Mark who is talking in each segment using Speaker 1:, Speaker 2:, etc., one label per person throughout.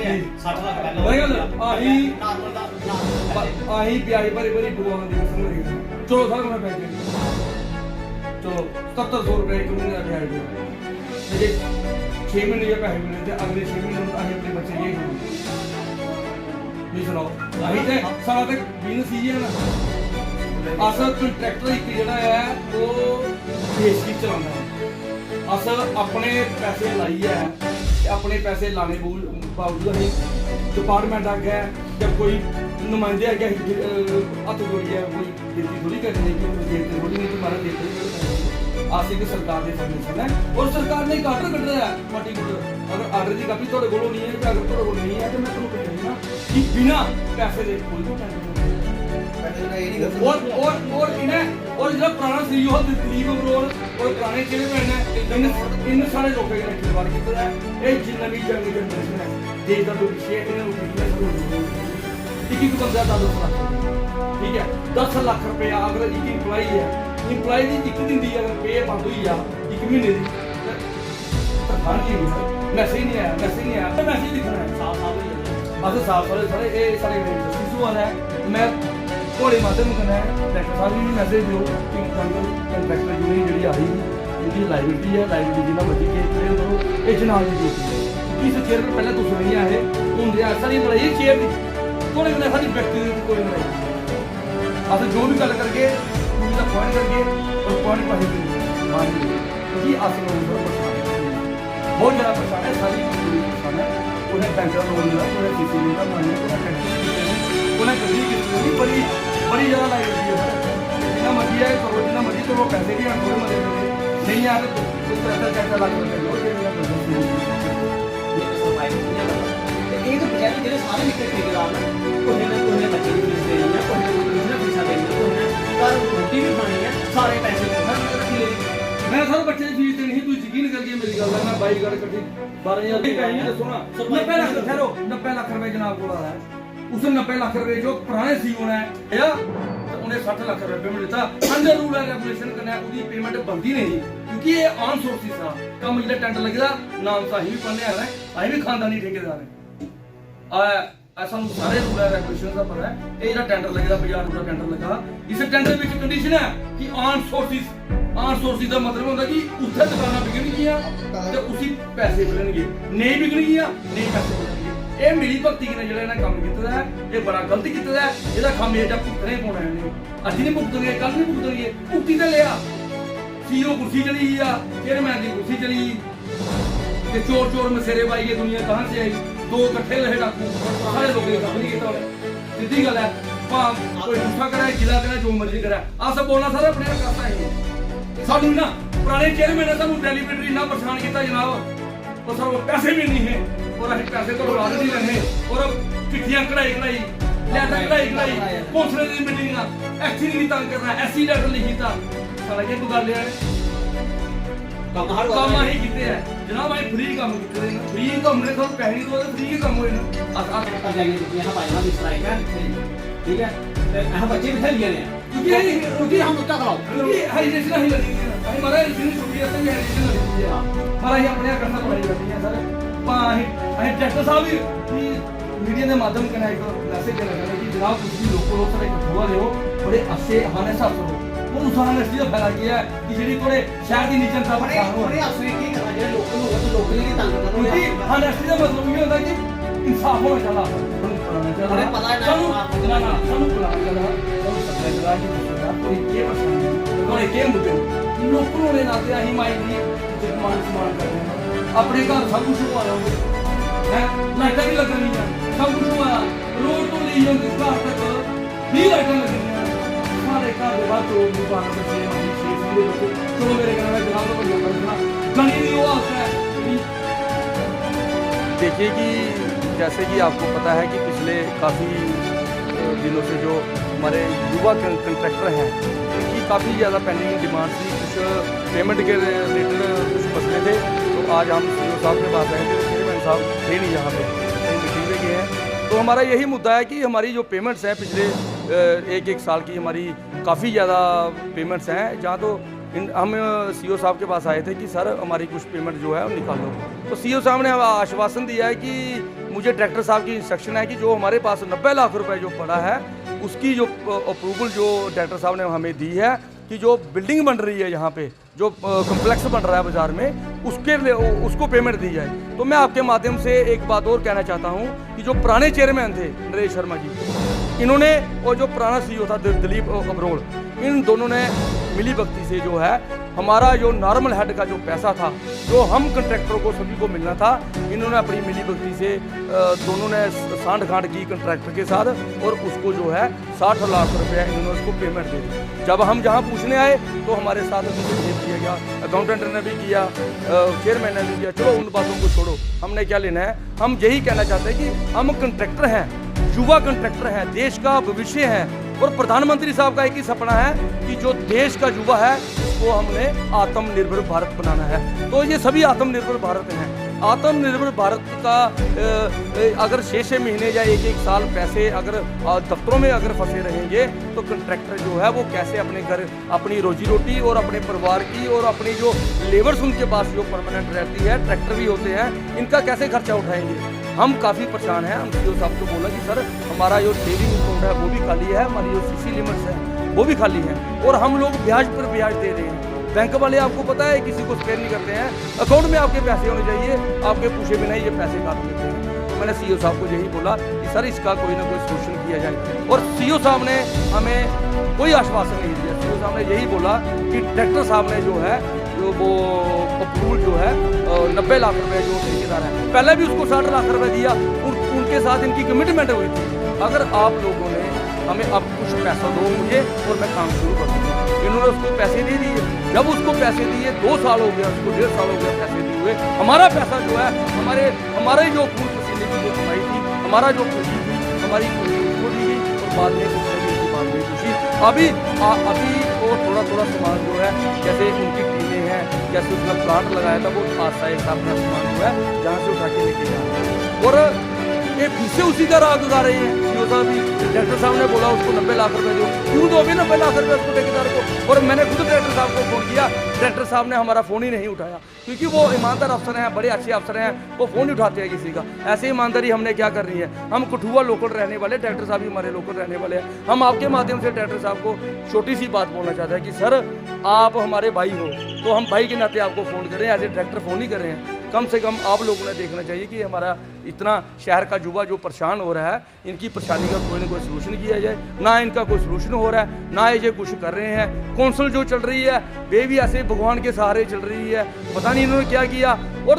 Speaker 1: ਦਿੱਤੇ ਆ 60 ਲੱਖ ਪਹਿਲਾਂ
Speaker 2: ਮੈਂ ਕਹਿੰਦਾ ਆਹੀ
Speaker 1: ਨਾਰਮਲ ਦਾ
Speaker 2: ਆਹੀ ਪਿਆਈ ਭਰੀ ਭਰੀ ਭਗਵਾਨ ਦੀ ਕਸਮ ਰਹੀ ਚਲੋ ਸਾਰੇ ਮੈਂ ਪੈਸੇ ਚਲੋ 7700 रुपए एक महीने का ब्याज दो मुझे 6 महीने के पैसे मिले थे अगले 6 महीने में आगे अपने बच्चे ये सुनाओ अभी तो सारा तक बिजनेस ही है ना असल कंट्रैक्टर एक जड़ा है वो देश की चलाना है असल अपने पैसे लाइए अपने पैसे लाने बावजूद अभी डिपार्टमेंट आ गया जब कोई नुमाइंदे आ गया हथ जोड़ी है कोई खेती थोड़ी करनी कि देखते थोड़ी नहीं तुम्हारा देखते आसिक सरकार ने परमिशन है और सरकार ने एक आर्डर कट रहा है पर्टिकुलर अगर आर्डर की कापी थोड़े कोल नहीं है तो अगर थोड़े कोल नहीं है तो मैं तुम्हें कहूँगा ना कि बिना पैसे दे कोई तो और इन्हें और जो पुराना सीईओ दिलीप अग्रोल और पुराने चेयरमैन है इन सारे लोगों ने खिलवाड़ किया है ये जिन्ना भी जंग जनरेशन है देश का जो विषय है एक बंदा 10 लाख ठीक है 10 लाख रुपया अगर एक इंप्लॉई है इंप्लॉई की एक दिन की अगर पे बंद हुई आ एक महीने की तनख्वाह नहीं मैसेज नहीं आया मैसेज लिखना है साफ सारे सारे ये सारे शिशु वाला है मैं थोड़े माध्यम करना है डायरेक्टर साहब भी मैसेज दो कि कंट्रैक्टर यूनियन जी आ रही इनकी लाइबिलिटी है लाइबिलिटी जिन्ना मर्जी केस क्लेम करो ये जनाब की ड्यूटी है इस चेयर पर पहले तो सुनी है होंगे सारी लड़ाई चेयर की थोड़े दिन सारी व्यक्ति कोई लड़ाई अस जो भी गल करके उसका पॉइंट करके और पॉइंट पास क्योंकि अस लोग बहुत ज़्यादा परेशान है सारी परेशान है उन्हें बैंक का लोन मिला उन्हें सी सी का मानी उन्हें गड्डी की बड़ी ज़्यादा लाइबिलिटी है सर जितना मर्जी है करो जितना मर्जी तो वो पैसे भी थोड़े मदद करें नहीं आते तो कुछ पैसा लग
Speaker 1: ਇਹ ਤਾਂ ਬਜਾਏ ਜਿਹੜੇ ਸਾਰੇ ਨਿੱਕੇ ਠੇਕੇਦਾਰ ਨੇ ਕੋਨੇ ਨੇ ਕੋਨੇ ਬੱਚੇ ਦੀ ਫੀਸ ਦੇ ਦਿੰਦੇ ਕੋਨੇ ਨੇ ਫੀਸਾਂ ਦੇ ਦਿੰਦੇ ਕੋਨੇ ਪਰ ਰੋਟੀ ਵੀ ਖਾਣੀ ਹੈ ਸਾਰੇ ਪੈਸੇ ਹਰ ਰੱਖੀ ਲੈ
Speaker 2: मैं सर बच्चे की फीस देनी तू यकीन करके मेरी गल मैं 22 गाड़ कटी 12000 की कहीं दसो ना 90 लाख ठहरो 90 लाख रुपए जनाब को आ रहा है उसे 90 लाख रुपए जो पुराने सीईओ ने या उन्हें 60 लाख रुपए पेमेंट देता अंडर रूल है रेगुलेशन करना उसकी पेमेंट बनती नहीं क्योंकि ये ऑन सोर्स था कम जिला टेंडर लगेगा नाम सा ही पढ़ने आ रहा है अभी भी खानदानी ठेकेदार है ऐसा सारे रूल है रेगुलेशन का पता है ये जो टेंडर लगेगा बाजार का टेंडर लगा इस टेंडर में कंडीशन है कि ऑन सोर्सिस का मतलब होता कि उत्थे दुकाना बिकनगियां ते उसी पैसे मिलणगे नहीं बिकनगियां नहीं पैसे मिलणगे ये मिली भगती ने जिहड़ा इन्हां काम कीता है ये बड़ा गलत कीता है ਇਹਦਾ खामियाजा भुगतना ही पौना है अज नहीं भुगतणगे कल नहीं भुगतणगे भुगती ते लिया सीईओ कुर्सी चली गई चेयरमैन की कुर्सी चली ते चोर मसेरे पाई ये दुनिया कहां से आई दो इकट्ठे रहे डाकू सारे लोग काम नहीं कीता सीधी गल है कोई गुस्सा करे गिला करे जो मर्जी करे आ सब बोलना सारा अपने करता है सानू ना पुराने चेयरमैन ने सानू डेलीवेटरी ना परेशान किया जनाब और सर पैसे भी नहीं है और अभी पैसे तो उड़ा नहीं रहे और चिट्ठियां कढ़ाई लेटर कढ़ाई कौंसलर की मीटिंग ऐसी नहीं तंग करना ऐसी लेटर लिखी था सारा के गल है काम ही कीते हैं जनाब भाई फ्री काम कीते हैं फ्री काम ने तो पैसे नहीं दो फ्री के काम होए ना
Speaker 1: यहाँ पाइना भी सराय है ठीक है यहाँ बच्चे भी खेल गए क्योंकि हम उत्ता कराओ
Speaker 2: क्योंकि हाइजेशन ही लगी है भाई हमारा इतनी छुट्टी है तो हाइजेशन लगी है हमारा ही अपने करना पड़ाई करती है सर भाई डायरेक्टर साहब भी मीडिया के माध्यम के एक मैसेज देना चाहते कि जनाब कुछ भी लोग सर एक हुआ रहे हो बड़े अच्छे हाने साफ करो वो उसाने इसलिए फैला गया है कि जेडी थोड़े शहर की नीचे था
Speaker 1: बड़े असली की करना जो लोकल हो तो लोकल ही तंग करना
Speaker 2: क्योंकि हाने इसलिए मतलब ये होता है कि इंसाफ होना चाहिए
Speaker 1: अरे पता है ना
Speaker 2: ਸਾਨੂੰ ਬੁਲਾਣਾ ਚਾਹੀਦਾ ਸਾਨੂੰ ਸੱਜਣਾ ਚਾਹੀਦਾ ਕਿ ਦੱਸਣਾ ਕੋਈ ਕੀ ਪਸੰਦ ਕੋਈ ਕੀ ਮੁੱਦੇ ਲੋਕਾਂ ਦੇ ਨਾਤੇ ਅਸੀਂ ਮਾਈ ਦੀ ਜਿਤਮਾਨ ਸਮਾਨ ਕਰਦੇ ਹਾਂ ਆਪਣੇ ਘਰ ਸਭ ਕੁਝ ਪਾ ਲਓਗੇ ਹੈ ਲਾਈਟਾਂ ਵੀ ਲੱਗਣੀਆਂ ਸਭ ਕੁਝ ਪਾ ਰੋਡ ਤੋਂ ਲਈ ਜਾਂਦੇ ਘਰ ਤੱਕ ਵੀ ਲਾਈਟਾਂ ਲੱਗਣੀਆਂ ਸਾਰੇ ਘਰ ਦੇ ਬਾਹਰ ਰੋਡ ਨੂੰ ਪਾਣਾ ਬੱਚੇ ਆਪਣੀ ਸ਼ੇਖ ਦੇ ਬੱਚੇ ਚਲੋ ਮੇਰੇ ਘਰ ਵਿੱਚ ਜਨਾਬ को करना गली नहीं वो आता है
Speaker 3: देखिए कि जैसे कि आपको पता है कि पिछले काफ़ी दिनों से जो हमारे युवा कंट्रैक्टर हैं उनकी काफ़ी ज़्यादा पेंडिंग डिमांड थी कुछ पेमेंट के रिलेटेड कुछ मसले थे तो आज हम सीईओ साहब के पास आए थे चेयरमैन साहब थे नहीं यहाँ पे कहीं मीटिंग में गए हैं तो हमारा यही मुद्दा है कि हमारी जो पेमेंट्स हैं पिछले एक साल की हमारी काफ़ी ज़्यादा पेमेंट्स हैं जहाँ तो हम सीओ साहब के पास आए थे कि सर हमारी कुछ पेमेंट जो है वो निकालो। तो सीओ साहब ने आश्वासन दिया है कि मुझे डायरेक्टर साहब की इंस्ट्रक्शन है कि जो हमारे पास 90 लाख रुपए जो पड़ा है उसकी जो अप्रूवल जो डायरेक्टर साहब ने हमें दी है कि जो बिल्डिंग बन रही है यहाँ पे जो कम्प्लेक्स बन रहा है बाज़ार में उसको पेमेंट दी जाए। तो मैं आपके माध्यम से एक बात और कहना चाहता हूँ कि जो पुराने चेयरमैन थे नरेश शर्मा जी, इन्होंने और जो पुराना सीईओ था दिलीप अब्रोल, इन दोनों ने मिली भगती से जो है हमारा जो नॉर्मल हेड का जो पैसा था जो हम कंट्रैक्टरों को सभी को मिलना था, इन्होंने अपनी मिली भगती से दोनों ने सांठ गांठ की कंट्रैक्टर के साथ और उसको जो है 60 लाख रुपए इन्होंने उसको पेमेंट दे दी। जब हम जहां पूछने आए तो हमारे साथ ये किया गया, अकाउंटेंट ने भी किया, चेयरमैन ने भी किया। चलो उन बातों को छोड़ो, हमने क्या लेना है, हम यही कहना चाहते हैं कि हम कंट्रैक्टर हैं, युवा कंट्रैक्टर हैं, देश का भविष्य है और प्रधानमंत्री साहब का एक ही सपना है कि जो देश का युवा है उसको हमने आत्मनिर्भर भारत बनाना है। तो ये सभी आत्मनिर्भर भारत हैं। आत्मनिर्भर भारत का अगर 6 महीने या 1 साल पैसे अगर दफ्तरों में अगर फंसे रहेंगे तो कंट्रैक्टर जो है वो कैसे अपने घर अपनी रोजी रोटी और अपने परिवार की और अपनी जो लेबर्स उनके पास जो परमानेंट रहती है, ट्रैक्टर भी होते हैं, इनका कैसे खर्चा उठाएंगे। हम काफ़ी परेशान हैं। हम सीओ साहब को बोला कि सर हमारा जो सेविंग अकाउंट है वो भी खाली है, हमारी जो सीसी लिमिट्स है वो भी खाली है और हम लोग ब्याज पर ब्याज दे रहे हैं। बैंक वाले आपको पता है किसी को स्पेयर नहीं करते हैं, अकाउंट में आपके पैसे होने चाहिए, आपके पूछे बिना ही ये पैसे काट लेते हैं। तो मैंने सीईओ साहब को यही बोला कि सर इसका कोई ना कोई सोल्यूशन किया जाए और सीईओ साहब ने हमें कोई आश्वासन नहीं दिया। सीईओ साहब ने यही बोला कि डायरेक्टर साहब ने जो है वो अप्रूवल जो है 90 लाख रुपए जो ठेकेदार है, पहले भी उसको 60 लाख रुपए दिया, उनके साथ इनकी कमिटमेंट हुई थी। अगर आप लोगों ने हमें अब कुछ पैसा दो मुझे और मैं काम शुरू कर दूँगा। इन्होंने उसको पैसे दे दिए। जब उसको पैसे दिए 2 साल हो गया, उसको 1.5 साल हो गया पैसे दिए हुए। हमारा पैसा जो है हमारे जो खून पसीने की जो कमाई थी, हमारा जो खुशी थी, हमारी खुशी को दी गई और बाद में खुशी अभी वो थोड़ा सामान जो है जैसे उनकी टीमें हैं, जैसे उसने प्लांट लगाया था वो आस्ता आस्ता अपना सामान जो है जहाँ से उठा के लेके जा रहे हैं और ये फिर से उसी का राह गुजार रहे हैं। सीओ साहब भी डायरेक्टर साहब ने बोला उसको 90 लाख रुपए दो, क्यों दो अभी 90 लाख रुपए उसको ठेकेदार को। और मैंने खुद डायरेक्टर साहब को फ़ोन किया, डायरेक्टर साहब ने हमारा फ़ोन ही नहीं उठाया क्योंकि वो ईमानदार अफसर हैं, बड़े अच्छे अफसर हैं, वो फ़ोन नहीं उठाते हैं किसी का। ऐसे ईमानदारी हमने क्या करनी है, हम कठुआ लोकल रहने वाले, डायरेक्टर साहब भी हमारे लोकल रहने वाले हैं। हम आपके माध्यम से डायरेक्टर साहब को छोटी सी बात बोलना चाहते हैं कि सर आप हमारे भाई हो तो हम भाई के नाते आपको फ़ोन करें, एज ए डायरेक्टर फ़ोन ही कर रहे हैं। कम से कम आप लोगों ने देखना चाहिए कि हमारा इतना शहर का युवा जो परेशान हो रहा है, इनकी परेशानी का कोई ना कोई सलूशन किया जाए। ना इनका कोई सलूशन हो रहा है, ना ये कुछ कर रहे हैं। कौंसल जो चल रही है वे भी ऐसे भगवान के सहारे चल रही है, पता नहीं इन्होंने क्या किया। और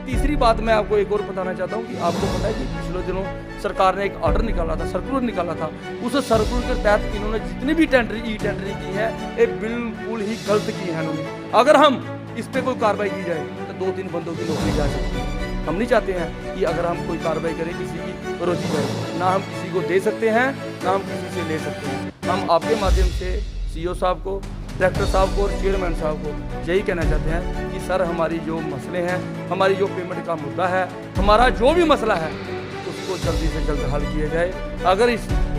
Speaker 3: तीसरी बात मैं आपको एक और बताना चाहता हूँ कि आपको पता है कि पिछले दिनों सरकार ने एक ऑर्डर निकाला था, सर्कुलर निकाला था। उस सर्कुलर के तहत इन्होंने जितनी भी टेंडरिंग की है ये बिल्कुल ही गलत की है इन्होंने। अगर हम इस पर कोई कार्रवाई की जाए तो 2-3 बंदों की नौकरी जा सकती है। हम नहीं चाहते हैं कि अगर हम कोई कार्रवाई करें किसी की रोजी जाए, ना हम किसी को दे सकते हैं ना हम किसी से ले सकते हैं। हम आपके माध्यम से सीईओ साहब को, डायरेक्टर साहब को और चेयरमैन साहब को यही कहना चाहते हैं कि सर हमारी जो मसले हैं, हमारी जो पेमेंट का मुद्दा है, हमारा जो भी मसला है उसको जल्दी से जल्द हल किया जाए।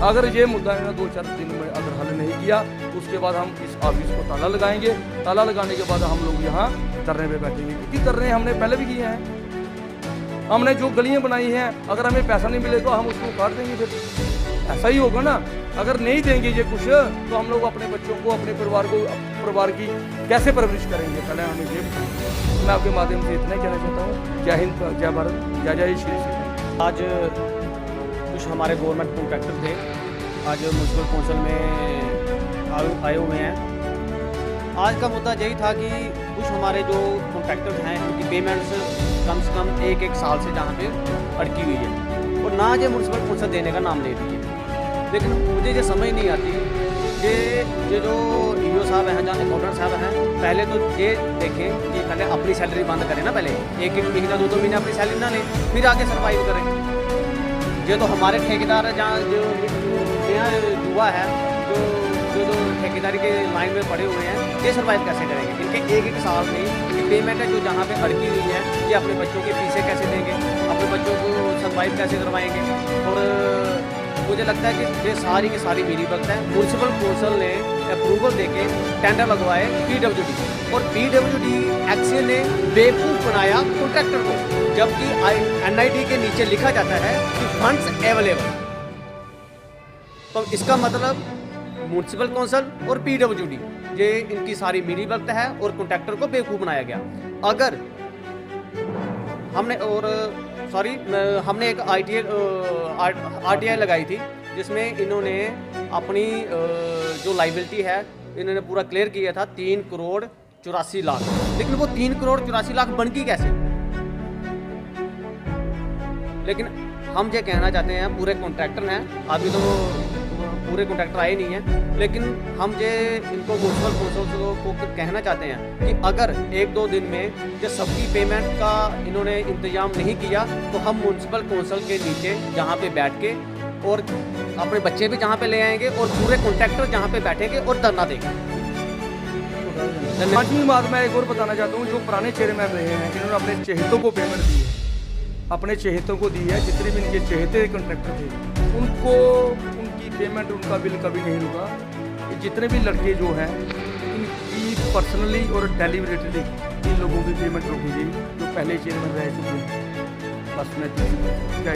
Speaker 3: अगर ये मुद्दा है ना 2-4 दिन में अगर हल नहीं किया तो उसके बाद हम इस ऑफिस को ताला लगाएंगे। ताला लगाने के बाद हम लोग यहाँ धरने पे बैठेंगे, क्योंकि धरने हमने पहले भी किए हैं। हमने जो गलियाँ बनाई हैं, अगर हमें पैसा नहीं मिले तो हम उसको काट देंगे। फिर ऐसा ही होगा ना, अगर नहीं देंगे ये कुछ तो हम लोग अपने बच्चों को, अपने परिवार की कैसे परवरिश करेंगे, पहले हमें ये बताएंगे। मैं आपके माध्यम से इतना कहना चाहता हूँ। जय हिंद, जय भारत, जय जय श्री श्री।
Speaker 1: आज कुछ हमारे गवर्नमेंट कॉन्ट्रैक्टर थे, आज म्यूनसिपल कौंसिल में आए हुए हैं। आज का मुद्दा यही था कि कुछ हमारे जो कॉन्ट्रैक्टर हैं उनकी पेमेंट्स कम से कम 1 साल से जहाँ पे अटकी हुई है और ना ये म्यूनसिपल कौंसिल देने का नाम ले रही है। लेकिन मुझे ये समझ नहीं आती ये जो ईओ साहब हैं, जहाँ अकाउंटेंट साहब हैं, पहले तो ये देखें कि पहले अपनी सैलरी बंद करें ना, पहले 1-1 महीना 2-2 महीना अपनी सैलरी ना लें, फिर आगे सर्वाइव करें। ये तो हमारे ठेकेदार है, जहाँ जो नया युवा है जो ठेकेदारी के लाइन में पड़े हुए हैं, ये सर्वाइव कैसे करेंगे। इनके 1-1 साल में की पेमेंट है जो जहाँ पे अटकी हुई है, ये अपने बच्चों की फीसें कैसे देंगे, अपने बच्चों को सर्वाइव कैसे करवाएंगे। और मुझे लगता है कि ये सारी की सारी मेरी वक्त है। म्यूनसिपल कौंसिल ने अप्रूवल देके टेंडर लगवाए PWD, और PWD एक्शन ने बेवकूफ़ बनाया कॉन्ट्रैक्टर को, जबकि NIT के नीचे लिखा जाता है कि फंड्स अवेलेबल। तो इसका मतलब म्यूनसिपल कौंसिल और PWD ये इनकी सारी मिली वक्त है और कॉन्ट्रैक्टर को बेवकूफ़ बनाया गया। अगर हमने एक RTI लगाई थी, जिसमें इन्होंने अपनी जो लाइबिलिटी है इन्होंने पूरा क्लियर किया था 3 करोड़ 84 लाख, लेकिन वो 3 करोड़ 84 लाख बन की कैसे? लेकिन हम ये कहना चाहते हैं, पूरे कॉन्ट्रैक्टर हैं, अभी तो पूरे कॉन्ट्रैक्टर आए नहीं हैं, लेकिन हम ये इनको म्यूनसिपल कौंसिल को कहना चाहते हैं कि अगर 1-2 दिन में ये सबकी पेमेंट का इन्होंने इंतजाम नहीं किया तो हम म्यूनसिपल कौंसिल के नीचे जहाँ पे बैठ के और अपने बच्चे भी जहाँ पे ले आएंगे और पूरे कॉन्ट्रैक्टर जहाँ पे बैठेंगे और धरना देंगे।
Speaker 3: पांचवी बात मैं एक और बताना चाहता हूँ, जो पुराने चेयरमैन रहे हैं जिन्होंने अपने चहेतों को पेमेंट दी है, अपने चहेतों को दी है, जितने भी इनके चहेते कॉन्ट्रैक्टर थे उनको उनकी पेमेंट, उनका बिल कभी नहीं रुका। जितने भी लड़के जो हैं इनकी पर्सनली और डेलीबरेटली इन लोगों की पेमेंट रोकी गई जो पहले चेयरमैन रह चुके हैं। बस मैं क्या